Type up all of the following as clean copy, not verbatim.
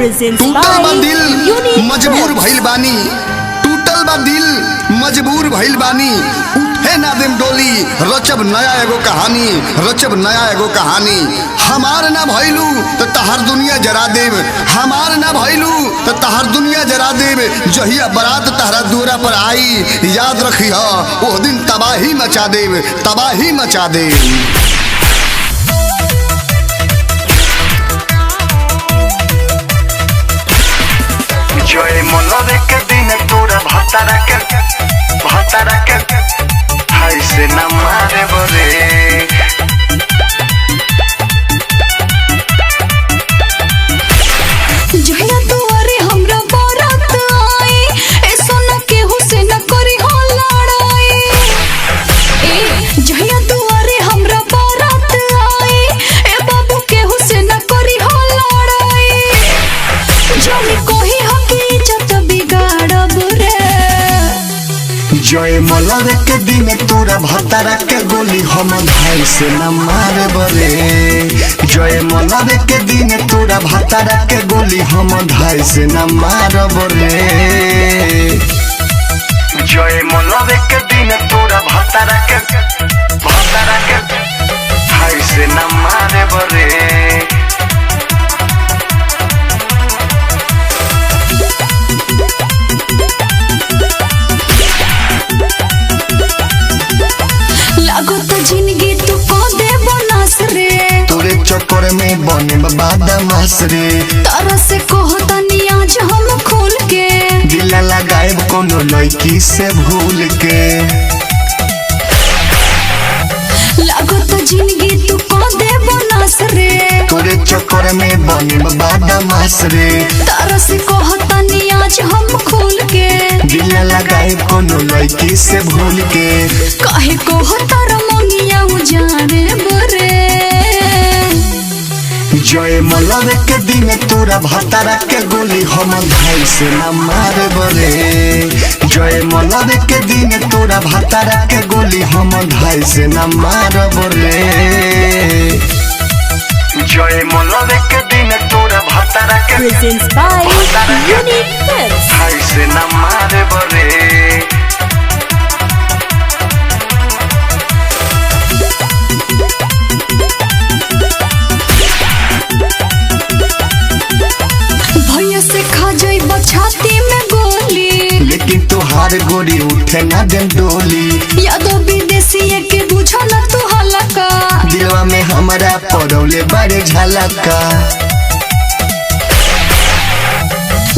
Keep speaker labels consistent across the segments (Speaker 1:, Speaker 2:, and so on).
Speaker 1: टूटल बा दिल मजबूर भइल बानी, टूटल बा दिल मजबूर भइल बानी। उठे ना देम डोली, रचब नया एगो कहानी, रचब नया एगो कहानी। हमार ना भइलू तो तहार दुनिया जरा देव, हमार ना भइलू तो तहार दुनिया जरा देव। जहिया बारात तहरा दूरा पर आई, याद रखी वो दिन तबाही मचा देव, तबाही मचा देव।
Speaker 2: जय मनरे के दिन तोरा भतारा के हाय से न मारे बरे।
Speaker 3: जहिया दुआरे हमरा बारात आई, ए सोना केहू से न करी हो लड़ाई। ए जहिया दुआरे हमरा बारात आई, ए बाबू केहू से न करी हो लड़ाई। जाने कोही हकी इज्जत बिगाड़ब रे।
Speaker 2: जय मनरे के दिन तोरा भतारा के गोली हम भाई से न मारे बरे। जय मनरे के दिन तोरा भतारा के गोली हम भाई से न मारब रे। जय मनरे के दिन तोरा भतारा के भाई से न मारे बरे।
Speaker 3: लागत जिंदगी तू को दे बनास रे,
Speaker 2: तोरे चक्कर में बने बदमाश रे।
Speaker 3: तारा से कहतनी आज हम खोल के,
Speaker 2: दिल लगाएब कोनो लड़की से भूल के।
Speaker 3: लागत जिंदगी तू को दे बनास रे,
Speaker 2: तोरे चक्कर में बने बदमाश रे।
Speaker 3: तारा से कहतनी आज हम खोल के,
Speaker 2: दिल लगाएब कोनो लड़की से भूल के।
Speaker 3: काहे को तारा मोनिया उजारे बरे।
Speaker 2: जय मनरे के दिन तोरा भतारा के गोली हम भाई से न मारे बरे। जय मनरे के दिन तोरा भतारा के गोली हम भाई से न मारब रे। जय मनरे के दिन तोरा भतारा के
Speaker 4: Presents by Unique Films.
Speaker 2: भाई से न मारे बरे।
Speaker 3: भैया से खा जाई छाती में गोली,
Speaker 2: लेकिन तुहार गोरी उठे ना दे डोली।
Speaker 3: यादो विदेशी के बुझा न तू हलका,
Speaker 2: दिलवा में हमारा पड़ौले बड़े झलका।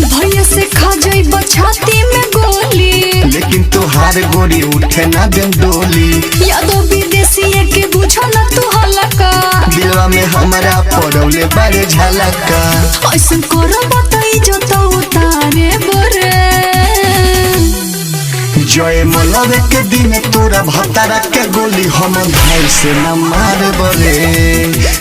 Speaker 3: भैया से खा जाई छाती में गोली,
Speaker 2: लेकिन तुहार गोरी उठे ना दे डोली।
Speaker 3: यादो विदेशी के बुझा न तू हलका,
Speaker 2: दिलवा में हमारा पड़ौले बड़े झलका।
Speaker 3: ऐसन करो बताई जो तो उतारे बरे।
Speaker 2: जय मनरे के दिन तोरा भतारा के गोली हम भाई से न मारे बरे।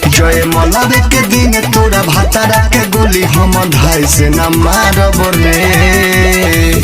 Speaker 2: जय मनरे के दिन तोरा भतारा के गोली हम भाई से न मारब रे।